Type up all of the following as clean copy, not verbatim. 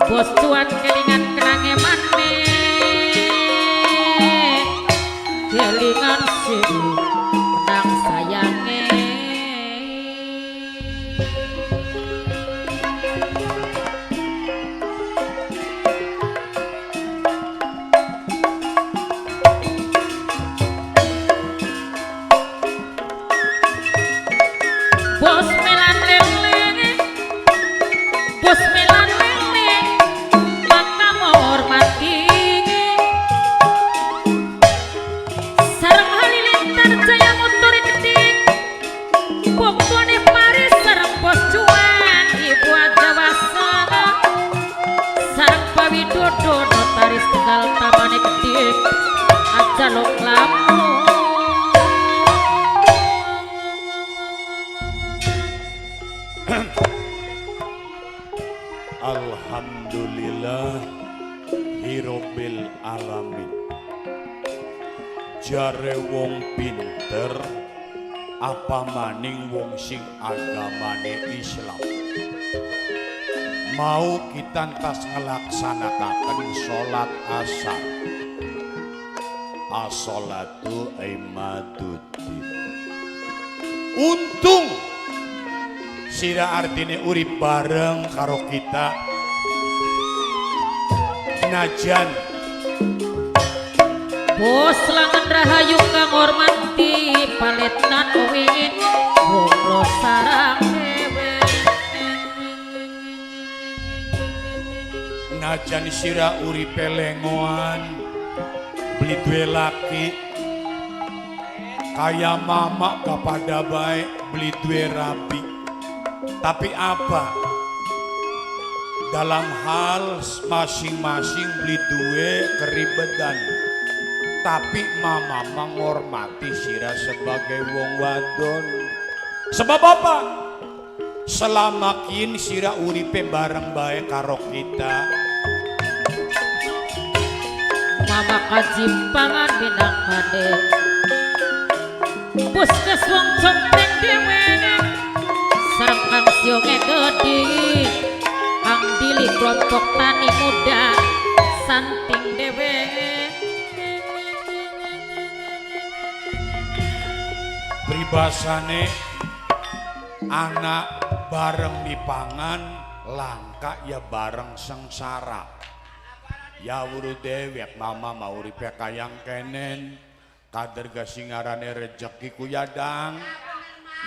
bos cuan kelingan kenange mane kelingan si kenang sayange bos melan lele bos melan lele maka menghormati sareng halilintar jaya motori kedik pokoknya Paris sareng bos cuan ibu aja wasa sareng Pak Widodo notaris Tegal tamane kedik aja lo lamu Alhamdulillah Hirobil alamin. Jare wong pinter apa maning wong sing agamane Islam. Mau kita tas ngelaksanakan sholat asar. As-sholatu imaduddin. Untung sira artine urip bareng karo kita najan bos langan rahayu kang hormati paletnan wingin wong lo sarang dewe najan sira uripe lengoan beli duwe laki kaya mama kepada baik beli duwe rabi. Tapi apa? Dalam hal masing-masing beli duwe keribetan. Tapi mama menghormati sira sebagai wong wadon. Sebab apa? Selama kini sira uripe bareng bae karo kita. mama kajimpangan binang kade puskes wong compreng dewe sareng kang sionge gede kang dili kelompok tani muda santing dewe Pribasane anak bareng dipangan langka ya bareng sengsara. Ya wuru dewek mama mau uripe kayang kenen kader gasingarane rejeki ku yadang.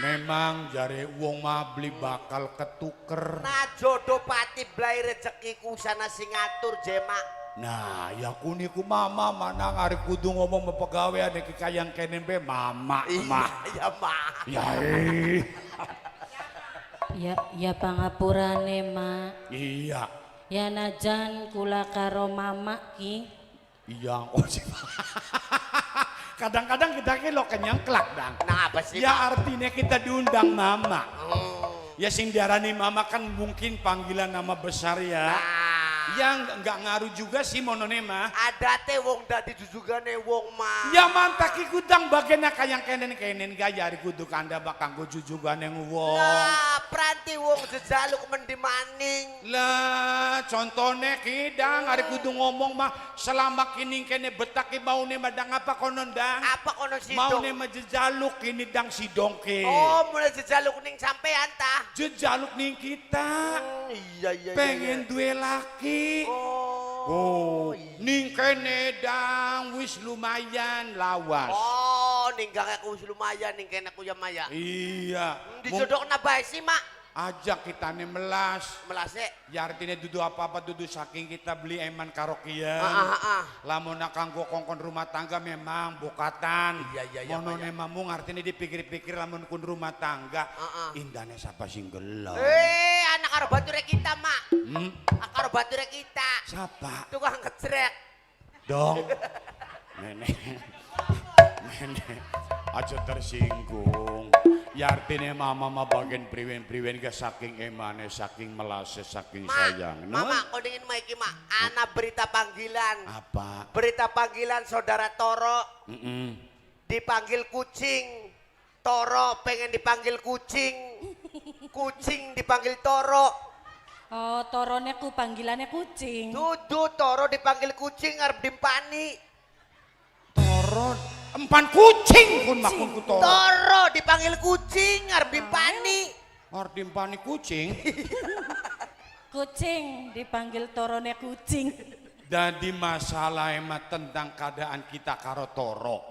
Memang jare wong mah beli bakal ketuker. Nah jodoh pati blai rezekiku sana sing ngatur jemak. Nah ya kuniku mama mana ngari kudu ngomong mepegawai ada kekayang kenen be mama mah. Iya mah. Ya ya pangapurane mak iya. ya najan kula karo mama ki Iya oh sih. Kadang-kadang kita lo kenyang kelak dang. Nah apa sih? Ya artinya kita diundang mama. Ya sing diarani mama kan mungkin panggilan nama besar ya. Yang enggak ngaruh juga sih monone mah. Ada teh wong dadi jujugane wong mah. Ya mantaki kudang bagena kayang kenen gaya ari kudu kanda bakang go jujugane wong. Lah pranti wong jejaluk mendi maning. Lah contone kidang ari kudu ngomong mah selama kini kene betaki maune madang apa konon dang. Apa kono sidong? Maune mah jejaluk kini dang sidongke. Oh mulai jejaluk ning sampean ta. Jejaluk ning kita. Iya. Pengen duwe laki. Oh, ning kene dang wis lumayan lawas. Oh, ninggak aku wis lumayan ning kene aku ya maya. Iya. Dijodokna bae sih, Mak. Ajak kita nih melas. Melase. Ya artinya dudu apa-apa dudu saking kita beli eman karaokean. Lamun kanggo kongkon rumah tangga memang bukatan. Iya. Monone mamung artinya dipikir-pikir lamun kun rumah tangga. Indahnya siapa sing gelo. Anak karo bature kita, Mak. Karo bature kita. Siapa? Tukang ngecrek. Dong. Nenek. Aja tersinggung. Ya artinya mama bagian priwen-priwen ke saking emane, saking melase, saking sayang. Mama, kau dingin maiki mak. Anak berita panggilan. Apa? Berita panggilan saudara Toro. Dipanggil kucing. Toro pengen dipanggil kucing. Kucing dipanggil Toro. Oh, torone ku panggilannya kucing. Dudu toro dipanggil kucing arep dimpani. Toro empan kucing kun makun ku toro. Toro dipanggil kucing arep dimpani. Arep dimpani kucing. Kucing dipanggil torone kucing. Jadi masalah emat tentang keadaan kita karo toro.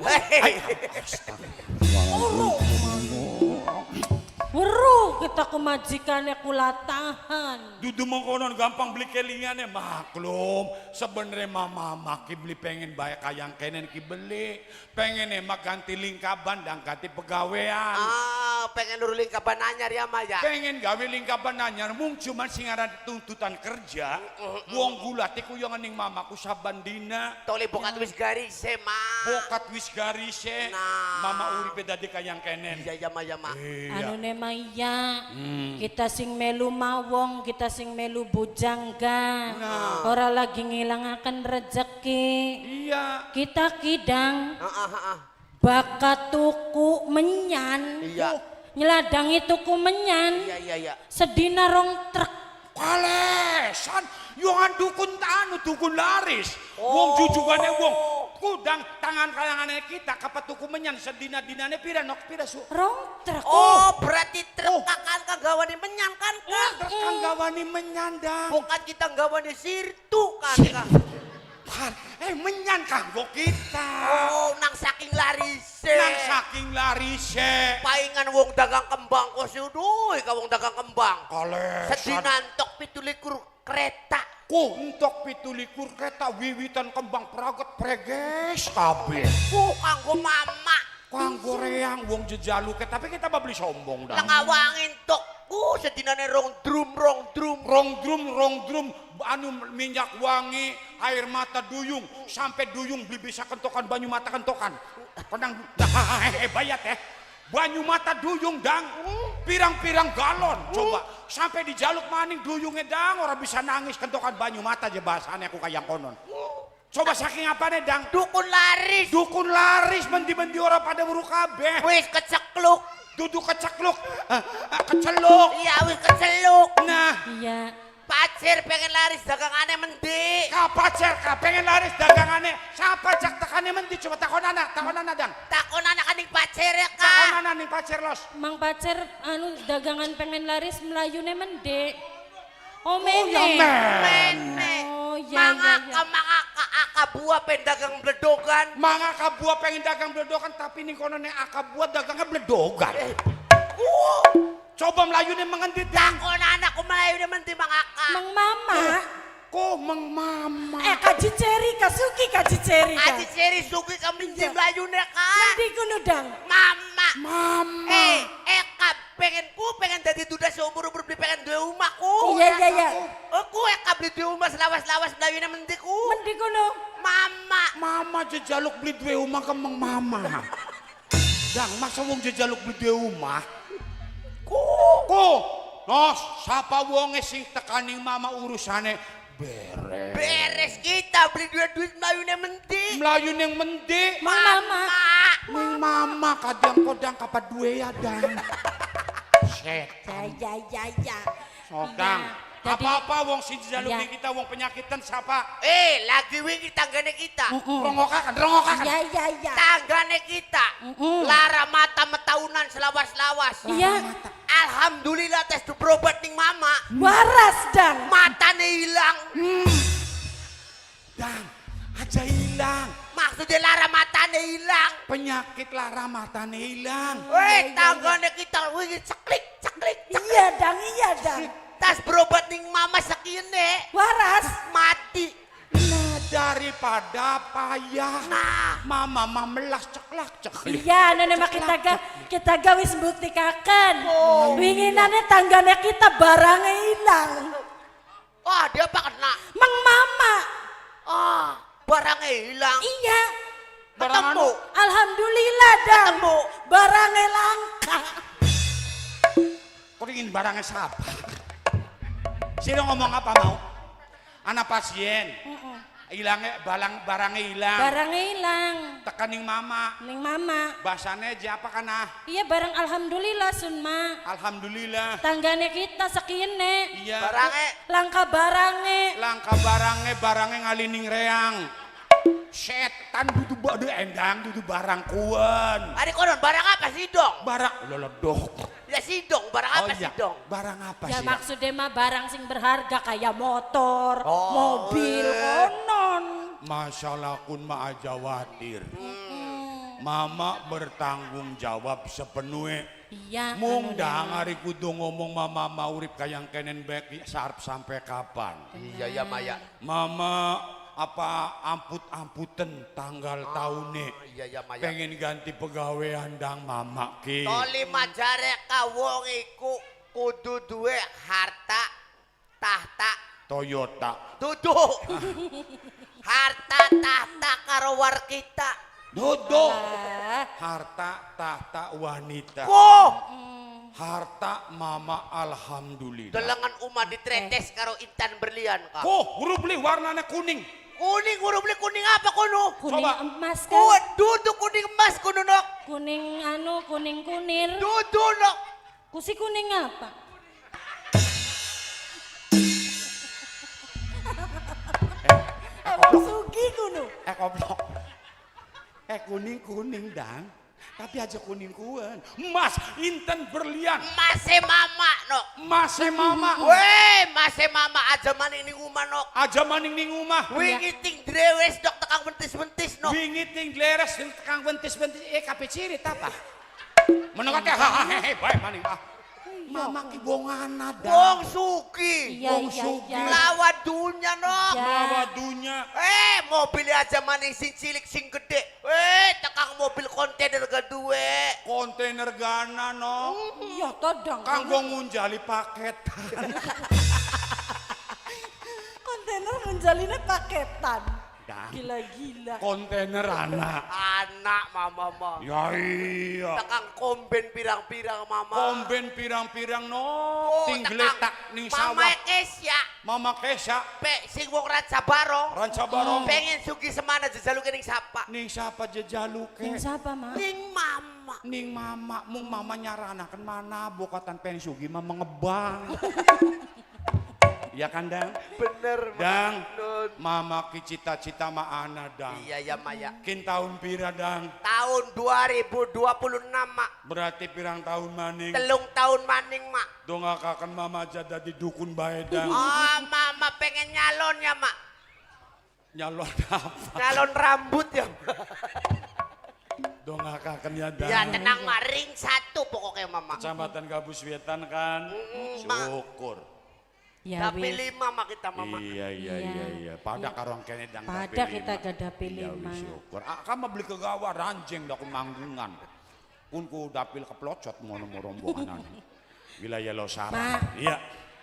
Weruh kita kemajikannya kula tahan. Dudu mengkonon gampang beli kelingannya maklum. Sebenarnya mama ki beli pengen bayar kayang kenen ki beli. Pengen emak ganti lingkaban dan ganti pegawaian. Pengen luru lingkapan anyar ya Maya. Pengen gawe lingkapan anyar mung cuman sing aran tuntutan kerja. Wong gulat iku yo ngening mamaku saban dina. Tole bokat wis garise, Ma. Bokat wis garise. Nah. Mama uripe dadi kayang kenen. Iya Maya, Ma. Anu ne Maya, kita sing melu mawong, kita sing melu bujangga. Ora lagi ngilangaken rezeki. Iya. Kita kidang Heeh. bakat tuku menyan. Iya. Nyeladangi tuku menyan. Iya. Sedina rong truk. Kalesan, yohan dukun laris. Wong jujugane wong kudang tangan kayangannya kita kapat tuku menyan sedina-dinane pira nok pira su. Rong truk. Oh, berarti truk kakan kagawani menyan kan? Terus kan gawani menyandang. Bukan kita gawani sirtu kan? Menyan kanggo kita. Oh, nang saking larise. Nang saking larise. Paingan wong dagang kembang kok suduh ka wong dagang kembang. Kalesan. Sedina entok 17 kereta. Ku entok 17 kereta wiwitan kembang praget preges kabeh. Ku kanggo mama. Kanggo reang wong jejaluke tapi kita beli sombong dah. Ngawangin tok. Sedinane rong drum. Rong drum anu minyak wangi, air mata duyung sampai duyung beli bisa kentokan banyu mata kentokan. Konang bayat banyu mata duyung dang pirang-pirang galon coba sampai dijaluk maning duyungnya dang orang bisa nangis kentokan banyu mata aja bahasanya aku kayang konon. Coba saking apa nih dang? Dukun laris mendi orang pada buru kabeh. Wis kecekluk. Duduk kecekluk. Keceluk. Iya wis keceluk. Nah, Iya. Pacer pengen laris dagangane mendi. pacer pengen laris dagangannya. Siapa jak tekane mendi coba takon anak dang. Takon anak kaning pacer ya Takon Kak. anak ning pacer los. Mang Pacer anu dagangan pengen laris melayune mende. Oh Ya mene. Mene. Oh iya. Mangaka buah pendagang bledogan. Mangga kabua pengen dagang bledokan tapi ning kono nek akabua dagangnya bledogan. Coba melayune mengendi dang. Takon anakku melayu menti mangaka. Mang Mama. Kok mang mama. Kaji ceri kasuki kaji ceri. Aji ceri suki ka mendi melayune Kak. Mandi kuno dang. Mama. Mama. Eka pengen dadi duda seumur-umur beli pengen duwe omahku. Iya. Aku eka beli duwe omah selawas-lawas melayune mendiku. Mandi kuno. Mama. Mama jejaluk beli duwe omah ke mang mama. Dang masa wong jejaluk beli duwe omah. Nos, sapa wonge sing tekaning mama urusane beres. Beres kita beli duit melayune mendi. Melayu ning mendi. Mama. Ning mama kadang-kadang kapan duwe ya dang. Set. Ya. Sodang. Jadi- Apa-apa wong sing jaluk Ya. kita wong penyakitan siapa? Lagi wingi tanggane kita. Rongokakan. Ya. Tanggane kita. Lara mata metaunan selawas-lawas. Iya. Alhamdulillah tes berobat ning mama. Waras dang. Matane hilang. Dang, aja hilang. Maksudnya lara matane hilang. Penyakit lara matane hilang. Tanggane kita wingi ceklik. Iya dang. Tas berobat ning mama sakine. Waras. Mati. Nah, daripada payah. Nah. Mama melas ceklak. Iya, nene mah kita gawis buktikaken. Winginane tanggane kita barangnya hilang. Dia apa kena? Mang Mama. Barangnya hilang. Iya. Ketemu. Alhamdulillah dang. Ketemu. Barangnya langka. Kau ingin barangnya siapa? Sino ngomong apa mau? Anak pasien. Ilangnya barangnya hilang. Barangnya hilang. Tekan ning mama. Ning mama. Bahasanya aja apa kana? Iya barang alhamdulillah sun ma. Alhamdulillah. Tanggane kita sekine. Iya. Barangnya Langka barangnya. Langka barangnya ngalining reang. Setan dudu bade endang dudu barang kuan. Ari konon barang apa sih dong? Barang leledok. Ya sih dong, barang apa sih dong? Barang apa Ya sih? maksudnya mah barang sing berharga kayak motor, Oh, mobil, konon. Masalah kun ma aja watir. Mama bertanggung jawab sepenuhnya. Iya. Mung anu dah ngari kudu ngomong mama mau urip kayang kenen baik sarap sampai kapan? Iya ya Maya. Mama apa amput-amputen tanggal tahunnya. Iya ya Maya. Pengen ganti pegawai handang mama ki. Toli majare ka wong iku kudu duwe harta tahta Toyota. duduk. Harta tahta karo war kita. Duduk. Ah, Harta tahta wanita. Kok Harta mama alhamdulillah. delengan umat ditretes karo intan berlian ka. Kok huruf beli warnanya kuning. Kuning huruf beli kuning apa kono? kuning Coba. emas kan? Kuat duduk kuning emas kono nok. Kuning anu, kuning kunir. Duduk nok. Kusi kuning apa? Emang sugi kuno. Goblok. Kuning dang. Tapi aja kuning kuan. Emas inten berlian. Mase mama nok. Emasnya mama. Weh, mase mama aja maning ning umah nok. Aja maning ning omah. Wingi ting drewes dok tekang bentis-bentis nok. Wingit ting gleres ting tekang bentis-bentis kape cirit apa? Menengok teh hehehe bae maning ah. Mama ki bongana Wong dang. suki. Iya, Wong iya, sugi. iya. Lawan dunya nok. Ya. Bawa dunya. Mobil aja maning sing cilik sing gede. Tekang mobil kontainer kedua. Kontainer gana no. Iya todong. Kanggo ngunjali paketan. Kontainer menjalinnya paketan. Dang. Gila-gila. Kontainer anak. Anak mama. Ya iya. Tekang komben pirang-pirang mama. Komben pirang-pirang no. Ting tekang gletak ning Mama sawah. Kesya. Mama Kesha. Pe sing wong Ranca Barong. Ranca Barong. Pengen sugi semana jajaluke ning sapa. Ning siapa jejaluke? Yang siapa mah? Ning mama. Ning mama, mung mama nyaranakan mana bokatan pengen sugi mah mengebang. Iya kan dang? Bener Dang, Nun. mama ki cita-cita mah ana dang. Iya ya Maya. Kin tahun pira dang? Tahun 2026 mak. Berarti pirang tahun maning. Telung tahun maning mak. Dongakakan mama aja di dukun bae dang. Oh mama pengen nyalon ya mak. Nyalon apa? Nyalon rambut ya. Dongakakan ya dang. Ya tenang mak, ring satu pokoknya mama. Kecamatan Gabus Wetan kan? Syukur. Ya Tapi wis. 5 mak kita mama. Iya. Pada karong kene dang Pada dapil kita lima. gak dapil Iya, lima. wis syukur. Kamu beli kegawa ranjing dak manggungan. Pun ku dapil keplocot ngono rombongan. Wilayah Losara. Ma. Iya.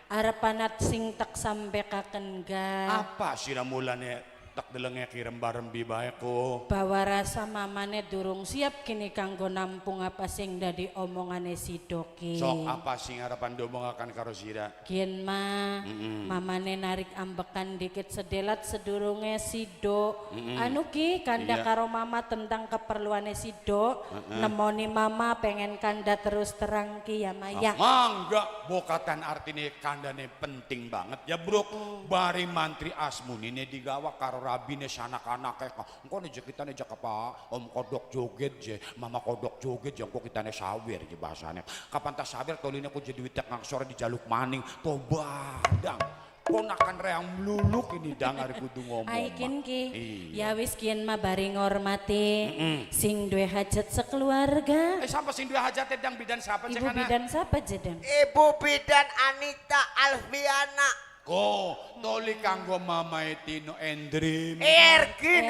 Arepanat sing tak sampe kaken ga. Apa sih mulane tak delenge kirem barembi bae ko. Bawa rasa mamane durung siap kini kanggo nampung apa sing dadi omongane si Doki. Sok apa sing harapan diomongakan karo sira? Kian mah mamane narik ambekan dikit sedelat sedurunge si Do. Anu ki kanda Iya. karo mama tentang keperluane si Do. Nemoni mama pengen kanda terus terang ki ya Maya. Mangga bokatan artine kandane penting banget ya bro. Bari mantri asmunine digawa karo rabine sanak-anak engko neje kita neje apa om kodok joget je mama kodok joget je engko kita ne sawer je bahasane kapan tas sawer toline ku jadi witek ngangsor di jaluk maning toba dang ponakan reang meluluk ini dang ari kudu ngomong Aikin ki, Iya. ya wis kian mah bari ngormati sing duwe hajat sekeluarga. sampai sing dua hajat dang bidan siapa Ibu bidan siapa jedang? Ibu bidan Anita Alfiana. Ko toli kanggo mama Tino Endrim Ergin.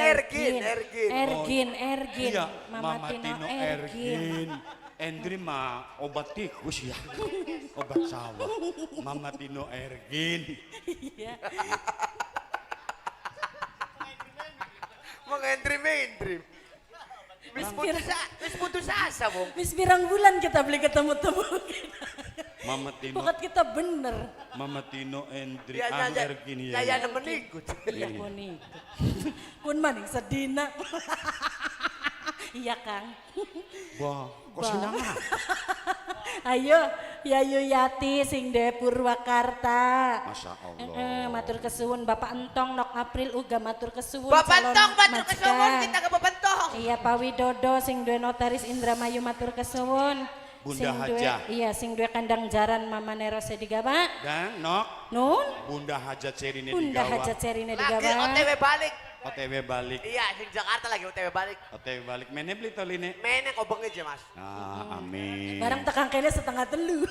Iya, Mama Tino Ergin. Endri mah obat tikus ya. Obat sawah. Mama Tino Ergin. Mengentrim. Bis Wis putus asa, Bung. Wis pirang bulan kita beli ketemu-temu. Mama Tino, Pokoknya kita bener. Mama Tino Endri Ya Anger gini ya. ya nemen ikut. Iya pun ikut. Pun maning sedina. Iya Kang. Wah, kok Wah. senang ah? Ayo, Yayu Yati sing de Purwakarta. Masya Allah. Matur kesuwun Bapak Entong nok April uga matur kesuwun. Bapak calon Tong, matur majikan. kesuwun kita ke Bapak Tong. Iya Pak Widodo sing duwe notaris Indramayu matur kesuwun. Bunda Sing duwe- Hajah. Iya sing duwe kandang jaran Mama Nerose digaba. Dan nok Nun, Bunda Hajat Serine Bunda digawa. hajat serine Lagi digaba. OTW balik. OTW balik. Iya, di Jakarta lagi OTW balik. OTW balik. Mene beli toline. Meneng obeng aja, Mas. Nah, amin. Barang tekang kene setengah telu.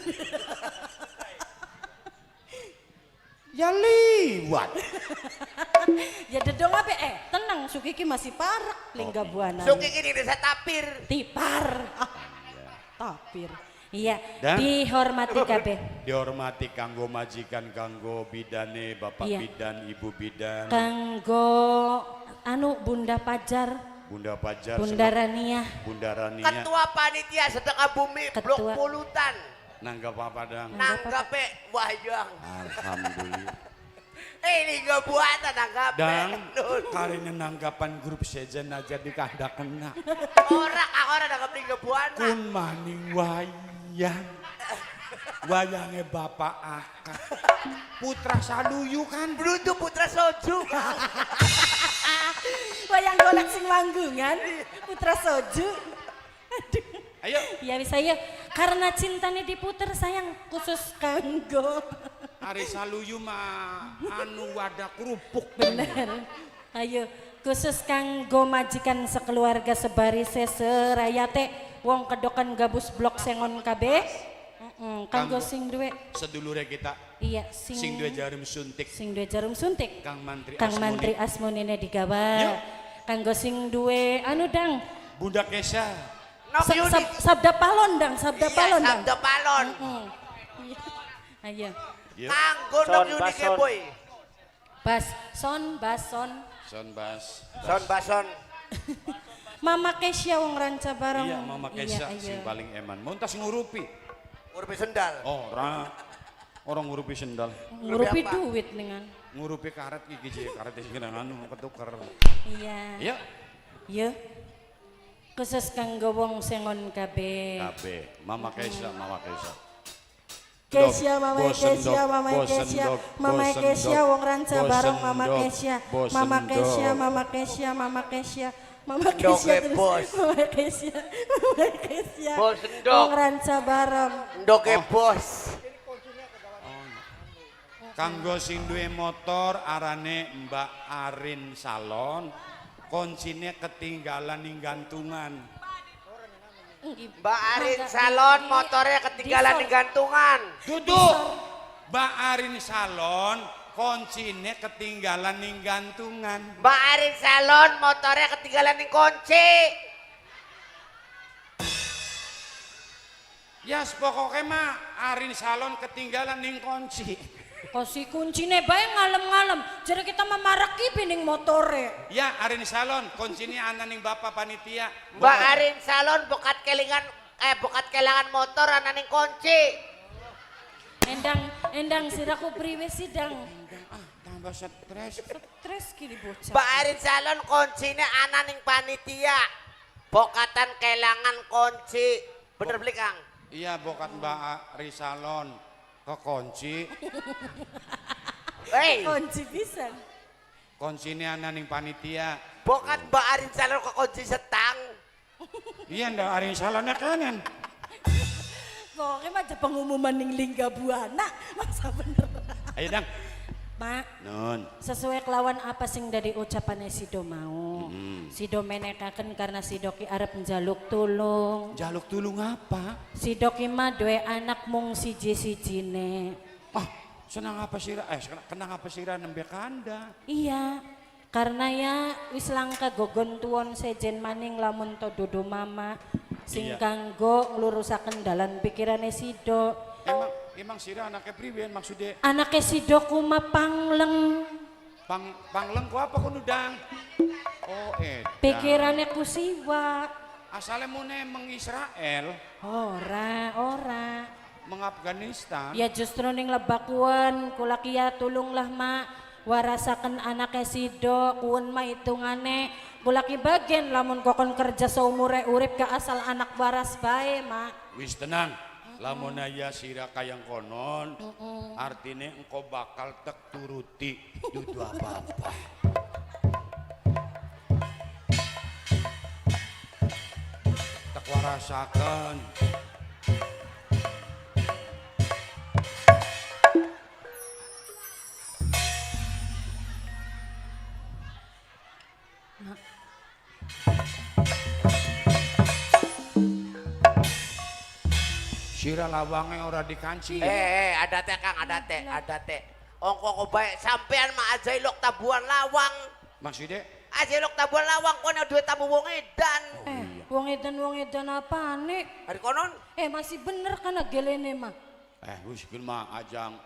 Ya liwat. Ya dedong apa tenang Sukiki masih parak lingga buana. Suki ini desa tapir. Tipar. Tapir. Iya, Dan- dihormati kabeh. Dihormati kanggo majikan, kanggo bidane, bapak Iya. bidan, ibu bidan, Kanggo anu Bunda Pajar, Bunda Pajar, Bunda Rania, Bunda Rania, Ketua panitia sedekah bumi blok Ketua. polutan. Nangga Papadang. Nanggape wajang. Alhamdulillah. Ini gak buatan nanggape. Dan karena nanggapan grup sejen aja dikanda kena. Orang nanggap ini gak buatan. Kun maning wayang. Wayangnya Bapak Aka. Putra Saluyu kan. Brutu Putra Soju. wayang golek sing manggungan, Putra Soju. Aduh. Ayo. Ya bisa ya, karena cintanya diputer sayang khusus kanggo. Ari Saluyu mah anu wadah kerupuk. Bener. Ayo, khusus kanggo majikan sekeluarga sebarise serayate wong kedokan gabus blok sengon kabeh. Kanggo sing duwe Sedulure kita. iya Sing duwe jarum suntik. sing duwe jarum suntik. Kang Mantri Kang Asmuni. Mantri Asmunine digawa. Yuk. Kanggo sing duwe anu dang Bunda Kesha. Nok Yudi. sabda palon dang, sabda Iya, palon dang. sabda palon. Iya. Ayo. Yuk. Kanggo Nok Yudi Keboy. Bas, son, bason. Son Bas. Son bason. Mama Kesya wong ranca bareng. Iya, Mama Kesha Iya, sing ayo. paling eman. Montas ngurupi. Urbi sendal. Orang ngurupi sendal. Ngurupi Apa? duit dengan. Ngurupi karet iki je, karet sing anu ketuker. Iya. Iya. Iya. Khusus kanggo wong sengon kabeh. Kabeh. Mama Kesha, Mama Kesha. Kesya, Mama Bosen Kesya, dok, Mama bosen Kesya, dok, Mama bosen Kesya, dok, wong ranca bosen bareng Mama dok, Kesya, bosen Mama Kesya, dok. Mama Kesya, Mama Kesya, Mama Dok, Kesya terus, bos. Mama Kesya, Mama Kesya, Bosen dok. wong ranca bareng. Ndoke bos. Kanggo sing duwe motor arane Mbak Arin Salon. Kuncine ketinggalan ning gantungan. Mbak Arin salon motornya ketinggalan di gantungan. Duduk. Mbak Arin Salon kuncine ketinggalan ning gantungan. Mbak Arin salon motornya ketinggalan di kunci. Ya pokoknya mah Arin Salon ketinggalan ning kunci. Kasih kuncine bae ngalem-ngalem, jadi kita memaraki pining motore. Ya Arin Salon kuncine ana ning bapak panitia. Mbak Arin salon bokat kelangan motor ana ning kunci. Endang siraku priwe sidang. Tambah stres. Stres kini bocah. Mbak Arin salon kuncine ana ning panitia. Bokatan kelangan kunci. Bener beli Kang? Iya bokat Mbak Arin Salon kekunci. Hei, Kunci pisan. Kuncine ana ning panitia. bokat Mbak Arin salon ke kunci setang. Iya ndak Arin Salonnya kanan. Pokoknya macam pengumuman ning Lingga Buana, masa bener. Ayo dang. Mak, Nun. sesuai kelawan apa sing dari ucapannya Sido mau. Sido menekaken karena Sido ki arep njaluk tulung. Jaluk tulung apa? Sido ki mah duwe anak mung siji-sijine. Ah, senang apa sira? Kenang apa sira nembe kanda? Iya, karena ya wis langka gogon tuwon sejen maning lamun to dudu mama sing Iya. kanggo nglurusaken dalan pikirane Sido. Emang sira anaknya priwen maksudnya Anake Sido kuma pangleng, pangleng ku apa ku nudang? Oh edan. pikirane kusiwa. Asalnya mo na Israel, Ora. Afghanistan. Ya justru ning lebakuan kula kiya tulunglah mak warasaken anake sido kuon mah hitungane kula ki bagian lamun kokon kerja saumure urip ka asal anak waras bae mak. Wis tenang. Lamun aya sira kayang konon, artine engkau bakal tek turuti dudu apa-apa. Tak warasaken. Sira lawange ora dikancing. Ada teh Kang, ada teh. Ongko ko bae sampean mah aja ilok tabuan lawang. Maksudnya? Aja ilok tabuan lawang kono duit tabu wong edan. Wong edan apane? Hari konon Masih bener kan gelene mah. Wis mah ajang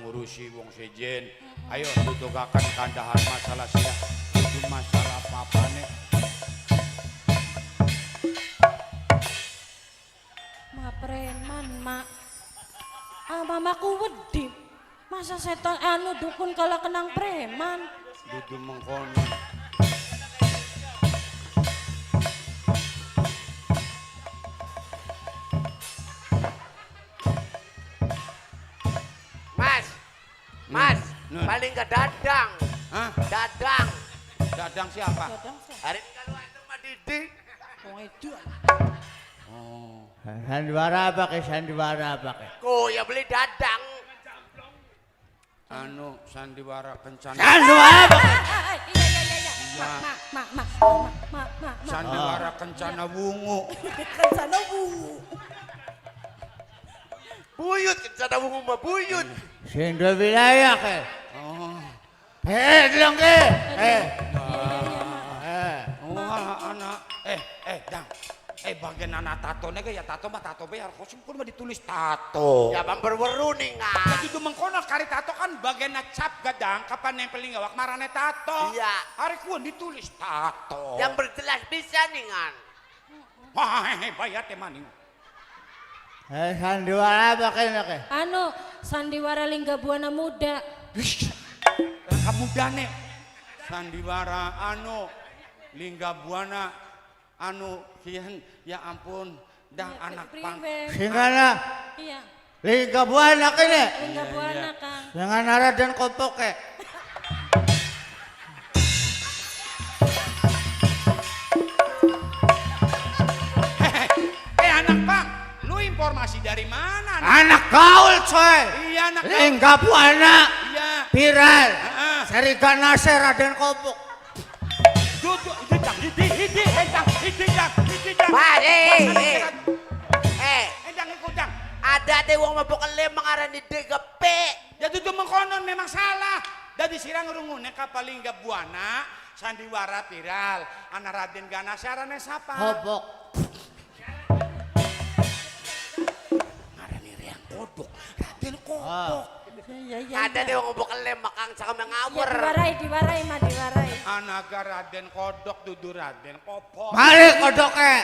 ngurusi wong sejen. Ayo dudugakan kandahan masalah sia. Itu masalah apa-apane. Ma preman mak. Mamaku wedi. Masa setan anu dukun kalau kenang preman. Dudu mengkono. Mas, paling ke Dadang. Hah? Dadang. Dadang siapa? Hari ini kalau itu mah Didi. Wong edan. Sandiwara apa ke? Ku ya beli Dadang. Sandiwara Kencana. Sandiwara apa ke? Iya. Mak. Sandiwara Kencana Wungu. Kencana bungu. Buyut, kencana bungu mah buyut. Sindro wilayah ke? Oh. Dong ke? Anak. Dang. Bagian anak tato nih ya tato mah tato be harus pun mah ditulis tato. Ya bang berweru nih nggak. Jadi mengkono kari tato kan bagian cap gadang kapan nempelin gawak marane tato. Iya. Hari kuan ditulis tato. Yang berjelas bisa nih ngan. Wah, bayar teh maning. Sandiwara apa ke? Sandiwara Lingga Buana Muda. Kamu dane. Sandiwara Lingga Buana kian ya ampun dang anak pang. Singana Iya. Lingga Buana kene. Lingga Buana Kang. Dengan Raden Kopok ke? Anak pang, lu informasi dari mana? Anak gaul coy. Iya anak Lingga Buana. Iya. Viral. Seriga Nasir Raden Kopok. Duduk hidang. Hidang ikutang. Ada teh wong mabok lem mengaran di DGP. Ya duduk mengkonon memang salah. Dari sirang rungune kapal Lingga Buana, Sandiwara viral. Anak Raden Ganasarane siapa? Kopok. Ngarani riang kodok. Raden Kopok. Iya. Ada teh wong mabok lem makang cakam ngawur. Diwarai. Anak Raden Kodok dudu Raden Kopok. Mari kodoke.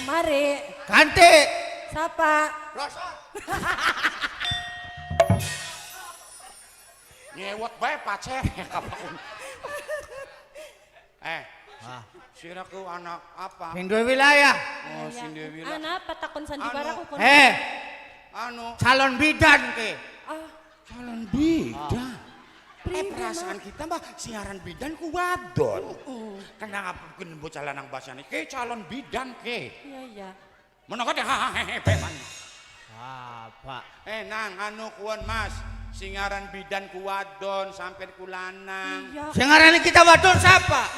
Mari. Ganti. Siapa? Nyewot bae pacer kapan. Siraku anak apa? Sindro wilayah. Oh, Sindewi lah. Anak apa takon Sandiwara ku kon. Calon bidan ke? Calon bidan. Perasaan kita mah siaran bidan ku wadon. Kenapa pun bocah lanang basane ke calon bidan ke? Iya. Menoko teh peman. Apa? Nang kuan Mas, singaran bidan ku wadon sampai ku lanang. Iya. Singarane kita wadon siapa?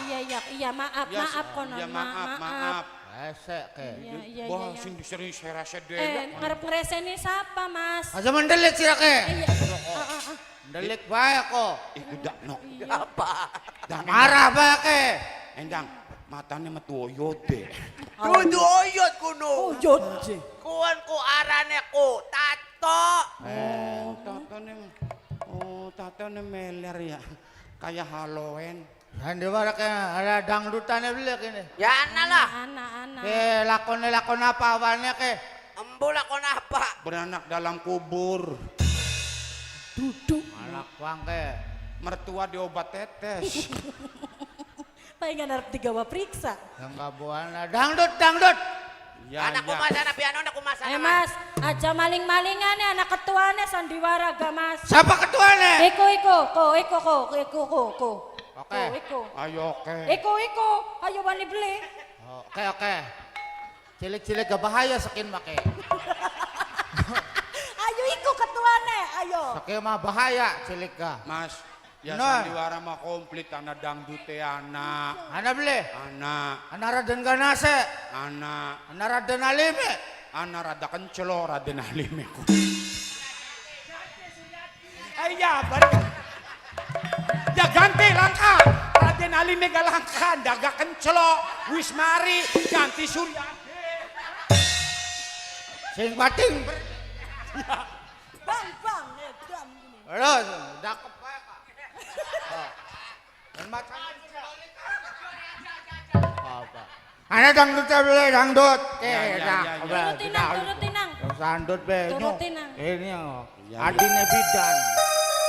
Iya, maaf konon. Ya maaf. Esek ke. Iya. Wah, sing sering serase deh. Ngarep ngreseni siapa, Mas? Aja mendelik sira ke. Iya. Mendelik bae kok. Kudak no. Apa? Marah bae ke. Endang, matanya metu oyode. Dudu oyot kuno. Oyot. Kuan ku arane ku tato. Tatone meler ya. Kayak Halloween. Sandiwara kayak ada dangdutannya beli kini. Ya ana lah. Anak-anak. Lakon apa awannya ke? Embul ako na apa? Beranak dalam kubur. Anak wang ke. Mertua diobat tetes. Pengen harap digawa periksa. Yang kabuana dangdut. Ya, Anak kumasa na piano na kumasa na. Mas, aja maling-malingan ya anak ketuanya sandiwara ga mas. Siapa ketuanya? Iko. Oke. Iko. Ayo oke. Iko, ayo wani beli. Oke. Cilik-cilik gak bahaya sakin make. Ayo iko ketuanya, ayo. Sakin mah bahaya cilik ga. Mas, ya Nah. sandiwara mah komplit anak dangdute anak. Anak beli. Anak Raden Ganase. Anak Raden Alime. Anak rada kencelo Raden Halime. Iya, balik. Ya ganti langkah. Raden Halime galangkah, daga kencelo. Wismari ganti Suryade. Sing pating. Bang, drum gini. Halo, dakep wae Kak. Dan macam apa? Anak dangdut beli dangdut. Ya. Turutinang. Sandut be. Turutinang. Ini adine bidan.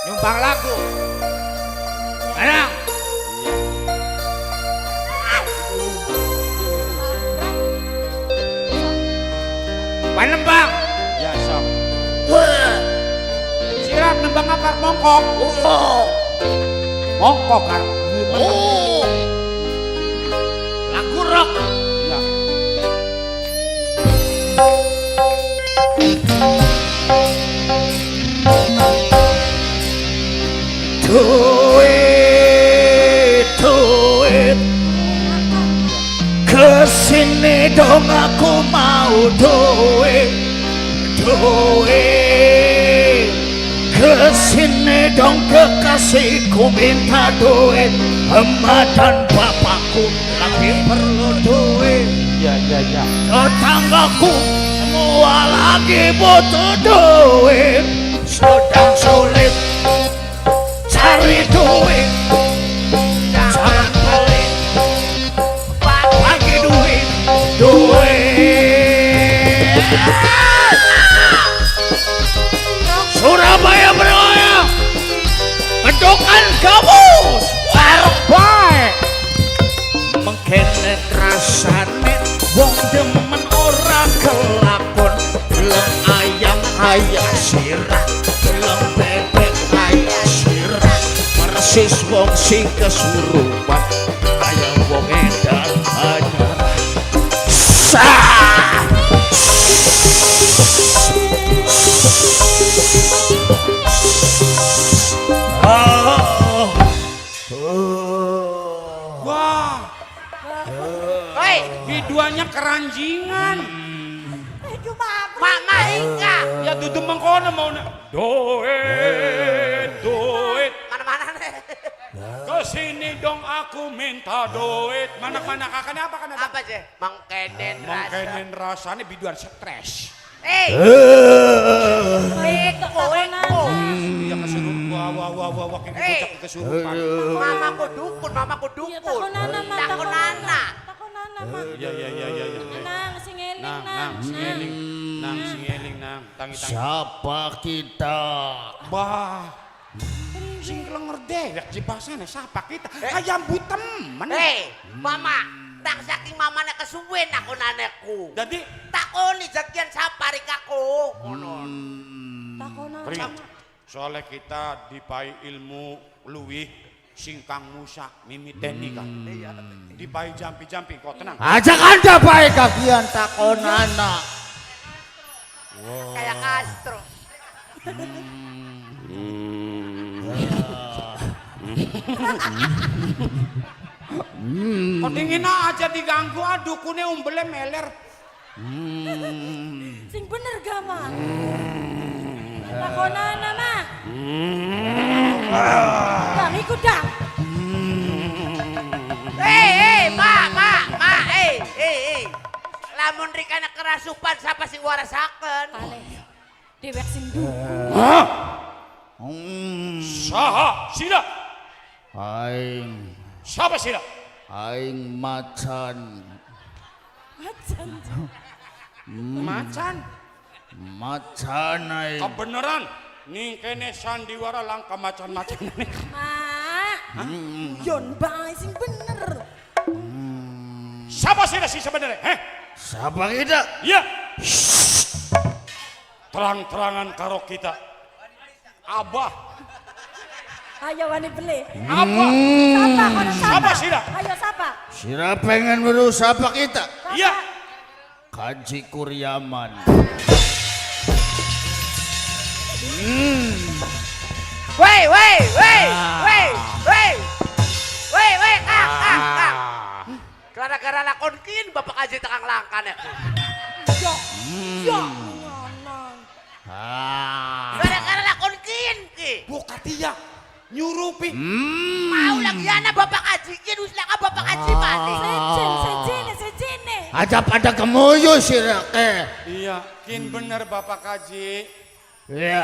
Nyumbang lagu. Anak. Panembang. Ya sok. Siap nembang akar mongkok. Mongkok kan. Lagu rock. Ya. Duit kesini dong aku mau duit kesini dong kekasihku minta duit emak dan bapakku lagi perlu duit Ya. tetanggaku semua lagi butuh duit sedang sulit cari duit jangan pelit bagi duit Surabaya bergoyang bentukan gabus warung baik mengkene rasane wong demen ora kelakon deleng ayam ayam sirah deleng bebek ayam sirah persis wong sing kesurupan kaya wong edan anyaran Wah, Hei, biduannya keranjingan. Mama Ika. Ya duduk mengkono mau duit. Mana-mana nih. Kesini dong aku minta duit. Mana kakaknya apa kan ada? Apa sih? Mengkenen rasa. Mengkenen rasanya biduan stres. Eko. Iya kesurupan. Wah, kayak bocah kesurupan. Mamaku dukun. Iya, takonana mah. Takonana. Iya. Nang singeling Nang, singeling, nang. Tangi. siapa kita Bah. Sing kelenger dewek jibasane siapa kita? Ayam butem. Hei, mama. Tak saking mamane kesuwen aku naneku. Jadi Takoni jagian sapari kaku. Takonan. Pri, soalnya kita dipai ilmu luwih singkang Musa mimiteni kan. Dipai jampi-jampi kok tenang. ajak anda baik kagian takonana Kayak Castro. Kok dingin aja diganggu dukune umbele meler. Sing bener ga mah? Takonana mah. Dang ikut dang. Hei. Lamun rikana kerasupan siapa sing warasaken? Kaleh. Dewek sing dukun. Saha sila. aing Siapa sih? Aing macan. Macan. Macan. Macan aing. Kebeneran. Ning kene sandiwara langka macan-macan. Mak. Yon bae sing bener. Siapa sih si sebenarnya? Siapa kita? Ya. Terang-terangan karo kita. Abah. Ayo wani beli. Abah. Sapa kono sapa? Siapa sih dah? Ayo sapa? Sira pengen berusaha apa kita? Iya. Kaji Kuryaman. Woi, Kang. Gara-gara lakon kin Bapak Haji tekang langkan ya. Yo. Gara-gara lakon kin ki. Bukatia nyurupi. Mau lagi anak Bapak Haji kin uslah ka Bapak Haji mati. Sejene. Ajap ada kemuyu sira ke. Iya, kin bener Bapak Kaji. Iya.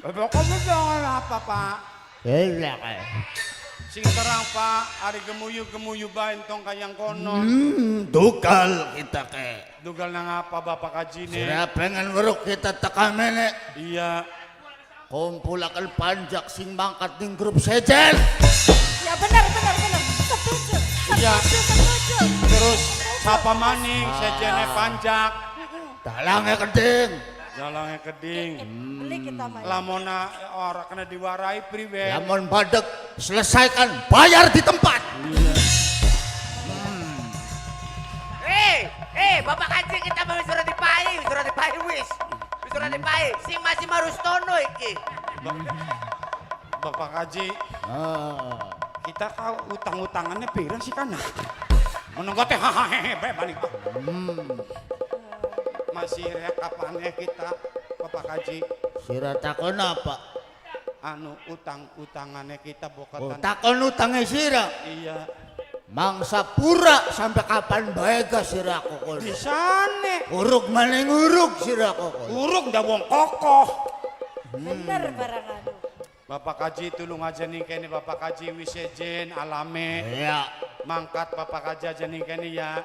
Bapak kamu jangan apa Pak? Iya ke. Sing terang Pak, ari gemuyu-gemuyu bae entong kayang konon. Dugal kita ke. Dugal nang apa Bapak Kaji nih? Sira pengen weruk kita tekan mene. Iya. Kumpulakan panjak sing mangkat ning grup sejen. Ya benar. Setuju. Iya. Setuju. Terus sapa maning sejene panjak. Dalangnya keding. Jalangnya keding. Beli kita mah. Lamona ora kena diwarai priwe. Lamun badek selesaikan bayar di tempat. Bapak Haji kita mau suruh dipai wis. Suruh dipai. Sing masih marustono iki. Bapak Kaji, kita kau utang-utangannya pirang sih kana? Menunggu teh hahaha balik. Masih rekapannya kita Bapak Kaji. Sira takon apa? Anu utang-utangannya kita bokatan. Takon utangnya sira. Iya. Mangsa pura sampai kapan bae ga sira kokon. Bisane. Uruk maning uruk sira kokon. Uruk dah wong kokoh. Bener barangan. Bapak Kaji tulung aja nih kene Bapak Kaji wisejen alame. Iya. Mangkat Bapak Kaji aja nih kene ya.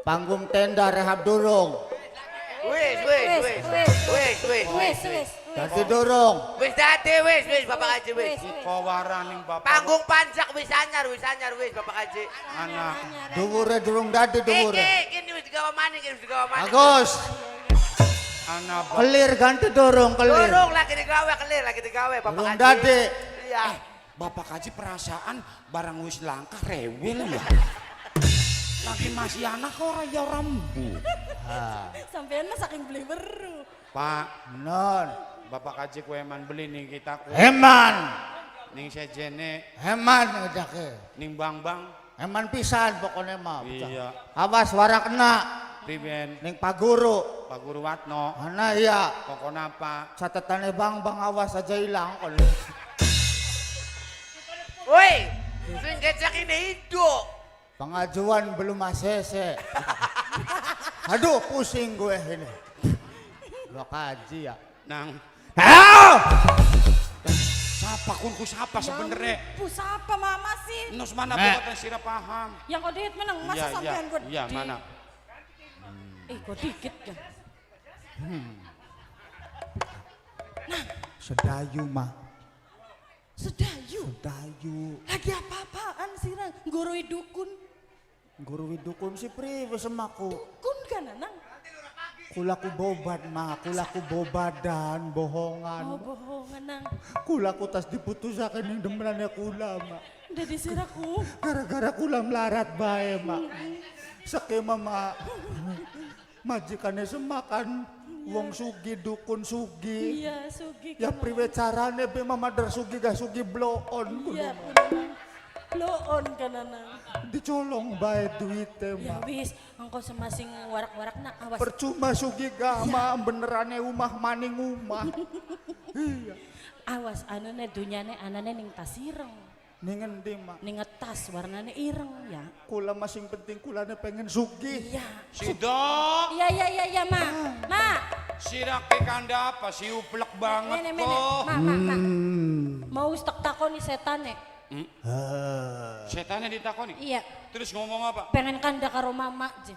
Panggung tenda rehab durung. Wis. Dadi durung. Wis dadi wis Bapak Haji wis. Kowaraning Bapak. Panggung panjak wis anyar wis Bapak Haji. Anak. Dhuwure durung dadi dhuwure. Kini wis digawa maning. Bagus. Anak Kelir ganti durung kelir. Durung lagi digawe Bapak Durung Haji. dadi. Iya. Bapak Kaji perasaan barang wis langka rewel ya. Lagi masih anak ora ya rambu. Sampean mah saking beli beru. Pak, Non. Bapak Kaji ku eman beli nih kita ku. Heman. Ning sejene, Heman ngedake. ning bang-bang. Heman pisan pokoknya mah. Iya. Awas wara kena. Priben, Ning Pak Guru. Pak Guru Watno. Mana ya? Pokoknya apa? Catatane bang awas aja hilang kon. Woi, sing kecak ini hidup. Pengajuan belum ACC. Aduh pusing gue ini. Lo kaji ya. Nang, Halo. siapa kunku siapa sebenarnya? Bu siapa mama sih? Nus mana bokatan sira paham? Yang kau diet menang masa Iya, sampean gue iya, mana? kok dikit kan? Sedayu mah. Sedayu. Sedayu. Lagi apa-apaan sih Rang? Goroi dukun. Guru widukun si priwe semaku. Dukun kan Nang? Kulaku bobat mah, kulaku bobadan, bohongan. Oh bohongan Nang. Kulaku tas diputusakan yang demenannya kula mah. Udah disiraku. Gara-gara kula melarat bae mah. Skema mah. Majikannya semakan wong sugi dukun sugi. Iya sugi. Ya priwe carane be mamadar sugi gak sugi blow on Iya kudu. bener. Blow on kan Nang. Dicolong bae duite Ya mah. wis, engkau semasing warak-warak nak awas. Percuma sugi gak mah benerane umah maning umah. Iya. Awas anane dunyane anane ning tas ireng. Ning endi mah? Ning tas warnane ireng ya. Kula masing penting kulane pengen sugi. Iya. Sidok, Iya Ma. Ma. sira ke kanda apa? Si uplek banget Mene. kok. Ma. Mau stak takon nih setan nih. Setannya ditakoni. Iya, Terus ngomong apa? pengen kanda karo mama je.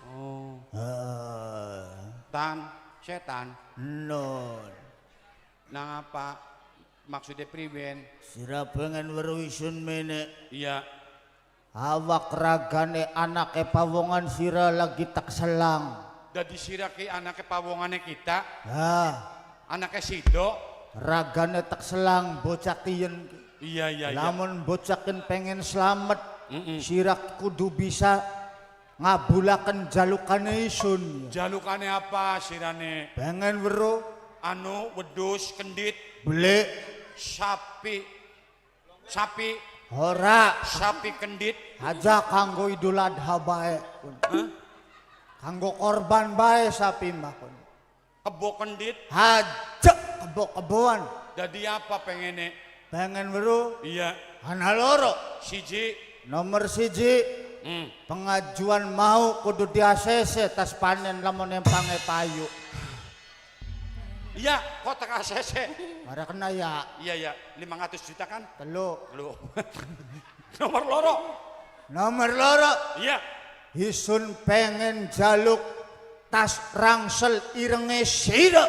Setan. Non. Nang apa? Maksudnya priben? Sira pengen weruh isun mene. Iya. Awak ragane anake pawongan sira lagi tak selang. Dadi siraki anaknya pawongannya kita. Anaknya Sido. Ragane tak selang bocah kiyen. Iya. Lamun bocah ken pengen slamet, sira kudu bisa ngabulaken jalukane isun. Jalukane apa sirane? Pengen weruh Anu wedus kendit beli sapi ora kendit. aja kanggo Idul Adha bae. Kanggo korban bae sapi mah. Kebo kendit. Aja kebo-keboan. Jadi apa pengennya? Pengen weruh Iya. ana loro. Siji. Nomor siji pengajuan mau kudu di ACC tas panen lamun empange payu. Iya, kotak ACC. Mara kena ya. Iya, 500 juta kan? Telu. Lu. Nomor loro. Nomor loro Iya. isun pengen jaluk tas rangsel irenge sira.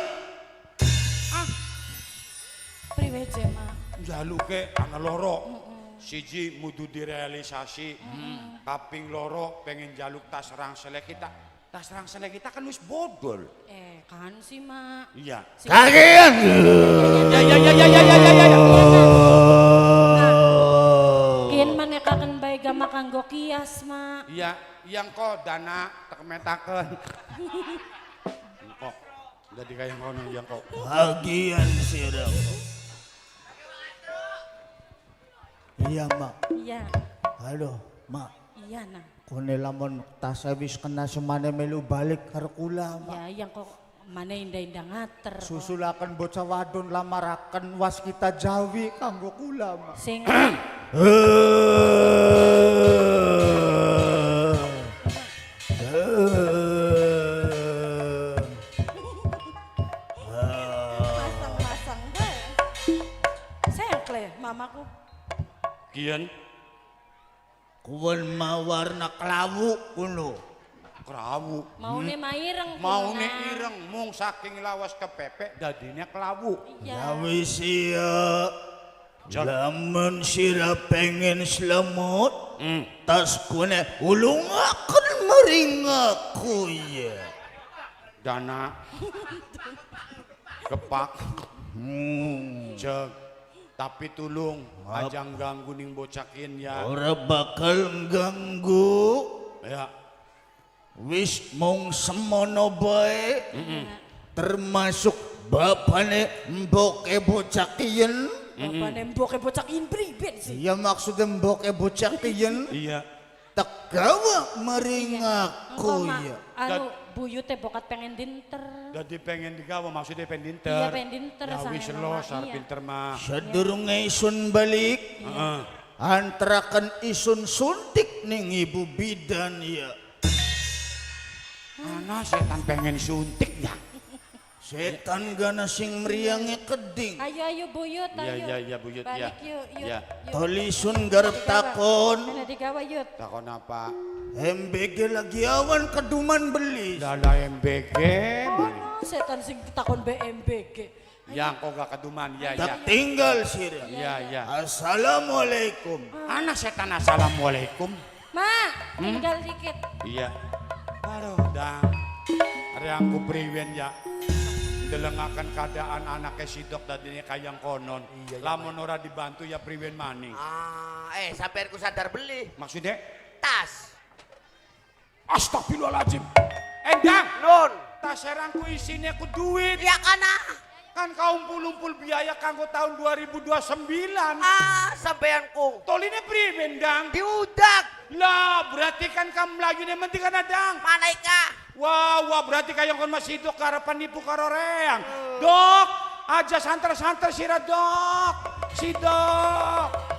Priwe je, Mak? Jaluke ana loro. Siji mudu direalisasi. Kaping loro pengen jaluk tas rangsele kita. Tas rangsele kita kan wis bodol. Kan sih, Mak. Iya. Kagian. Ya. Kian manekaken bae gama kanggo kias, Mak. Iya, yang kok dana tekmetaken. Kok jadi kayak ngono yang kok. Bagian sira. Iya, Mak. Iya. Halo, Mak. Iya, nah. Kone lamun tas wis kena semane melu balik karo kula, Mak. Ya, yang kok mana indah-indah ngater. kok. Susulaken bocah wadon lamaraken waskita Jawi kanggo kula, Mak. Sing masang-masang bae. Sengkle mamaku. Kian Kuwen mawarna klawu kuno. kerawu. Maune maireng. Mau kuna. nih ireng mung saking lawas kepepek dadinya kelawu. Iya. Wis ya. Lamun sira pengen selamat, tas kune ulungaken maringaku ya. Dana kepak jeg tapi tulung ajang ganggu ning bocakin ya. Ora bakal ganggu. Ya. Wis mung semono bae. Termasuk bapane mboke bocah kiyen. Bapak nembok bocah impriben sih. Iya maksudnya mboke bocah kiyen. Iya. Tekawa maringaku ya. Anu buyute bokat pengen dinter. Jadi pengen digawa maksudnya pengen dinter. Iya pengen dinter Ya sange wis mama, lo sar iya. pinter mah. Sadurunge isun balik. Antarakan isun suntik ning ibu bidan ya. Mana setan pengen suntik ya? Setan gana sing meriange keding. Ayo buyut ayo. Iya buyut ya. Balik yuk. Ya. Tolisun garep takon. Mana digawa yut. Takon apa? MBG lagi awan keduman beli. Lala MBG. Oh, setan sing takon BMBG. Yang kok gak keduman ya. Tak tinggal sira. Iya. Assalamualaikum. Anak setan assalamualaikum. Mak, tinggal dikit. Iya. Aduh, dang. Hari aku priwen ya. Delengakan keadaan anaknya sidok tadinya kayang konon. Lamun ora dibantu ya priwen maning. Sampai aku sadar beli Maksudnya? tas. Astagfirullahaladzim. Endang. Nun. Tas serangku isinya ku duit. Ya kana. Kan kaum pulumpul biaya kanggo tahun 2029. Sampeanku Toline priwen dang. diudak. Lah berarti kan kamu lagi nih menti kan dang. Manaika. Wah berarti kayak kon masih hidup karapan nipu karo reang. Dok, aja santer-santer sira dok. Si dok.